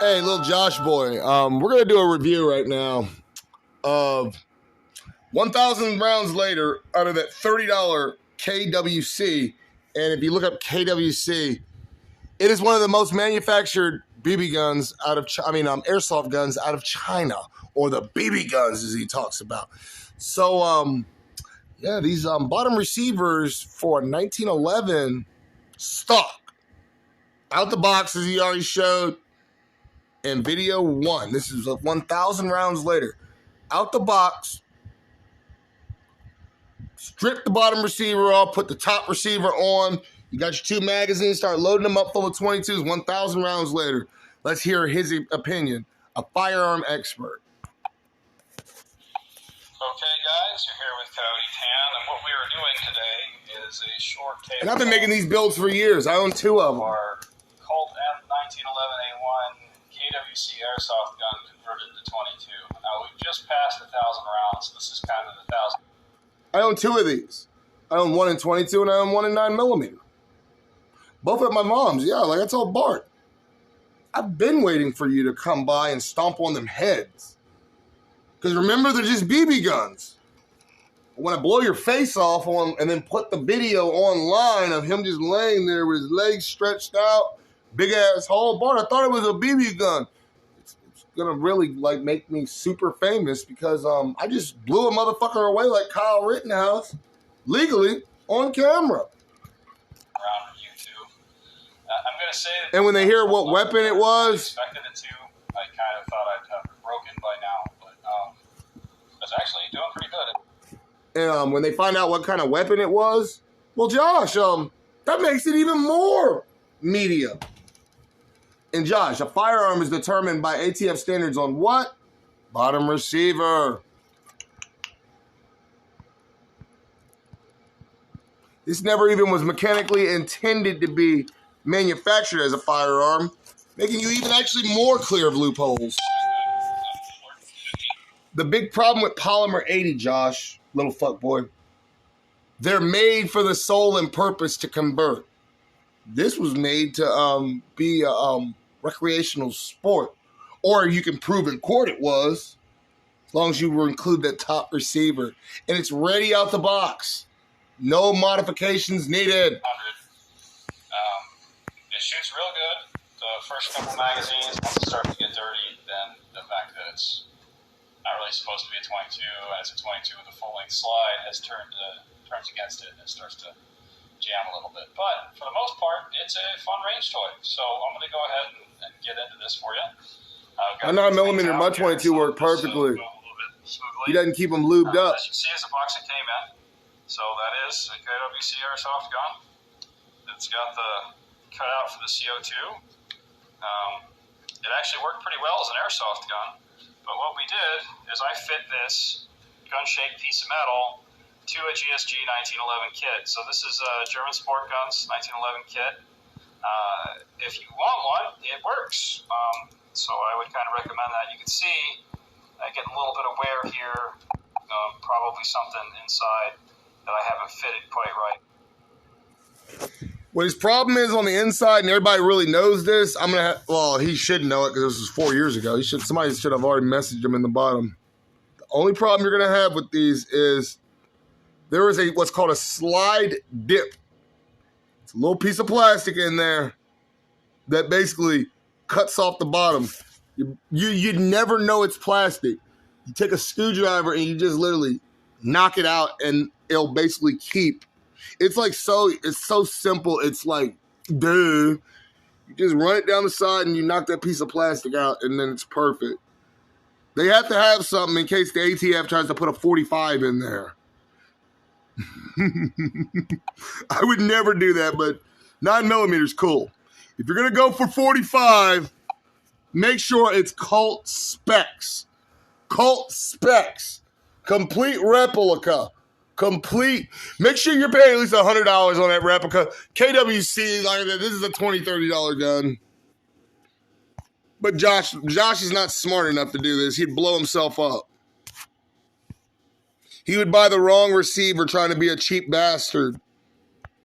Hey, little Josh boy. We're gonna do a review right now of 1,000 rounds later out of that $30 KWC. And if you look up KWC, it is one of the most manufactured BB guns out of, airsoft guns out of China, or the BB guns as he talks about. So, these bottom receivers for 1911 stock out the box, as he already showed in video 1. This is 1,000 rounds later. Out the box, strip the bottom receiver off, put the top receiver on. You got your 2 magazines, start loading them up full of 22s 1,000 rounds later. Let's hear his opinion, a firearm expert. Okay, guys, you're here with Coyote Tan, and what we are doing today is a short tape. And I've been making these builds for years. I own 2 of them. Our Colt M1911A1 KWC airsoft gun converted to 22. Now, we've just passed 1,000 rounds. This is kind of the 1,000. I own 2 of these. I own 1 in 22 and I own 1 in 9mm. Both at my mom's. Yeah, like I told Bart. I've been waiting for you to come by and stomp on them heads. Because remember, they're just BB guns. When I blow your face off on and then put the video online of him just laying there with his legs stretched out, big ass hole. Bart, I thought it was a BB gun. It's gonna really like make me super famous because I just blew a motherfucker away like Kyle Rittenhouse legally on camera. Around YouTube. I'm gonna say that. And when they hear what weapon it was, I expected it to. I kind of thought I'd have it broken by now, but it's actually doing pretty good. And when they find out what kind of weapon it was, well, Josh, that makes it even more media. And Josh, a firearm is determined by ATF standards on what? Bottom receiver. This never even was mechanically intended to be manufactured as a firearm, making you even actually more clear of loopholes. The big problem with Polymer 80, Josh, little fuckboy, they're made for the sole and purpose to convert. This was made to be a recreational sport. Or you can prove in court it was, as long as you include that top receiver. And it's ready out the box. No modifications needed. It shoots real good. The first couple magazines, once it starts to get dirty, then the fact that it's not really supposed to be a 22, and it's a 22 with a full-length slide, turns against it, and it starts to jam a little bit. But for the most part, it's a fun range toy. So I'm going to go ahead and get into this for you. A 9mm, my 22 worked perfectly. He doesn't keep them lubed up. As you can see, it's the box it came in. So that is a KWC airsoft gun. It's got the cutout for the CO2. It actually worked pretty well as an airsoft gun. But what we did is I fit this gun-shaped piece of metal to a GSG 1911 kit. So this is a German Sport Guns 1911 kit. If you want one, it works. So I would kind of recommend that. You can see I get a little bit of wear here, probably something inside that I haven't fitted quite right. What his problem is on the inside, and everybody really knows this, he should know it because this was 4 years ago. Somebody should have already messaged him in the bottom. The only problem you're going to have with these is there is what's called a slide dip. It's a little piece of plastic in there that basically cuts off the bottom. You'd never know it's plastic. You take a screwdriver and you just literally knock it out and it'll basically keep. It's so simple. It's like, duh. You just run it down the side and you knock that piece of plastic out and then it's perfect. They have to have something in case the ATF tries to put a 45 in there. I would never do that, but 9mm is cool. If you're going to go for 45, make sure it's Colt specs. Colt specs. Complete replica. Make sure you're paying at least $100 on that replica. KWC, like that, this is a $20, $30 gun. But Josh is not smart enough to do this. He'd blow himself up. He would buy the wrong receiver trying to be a cheap bastard.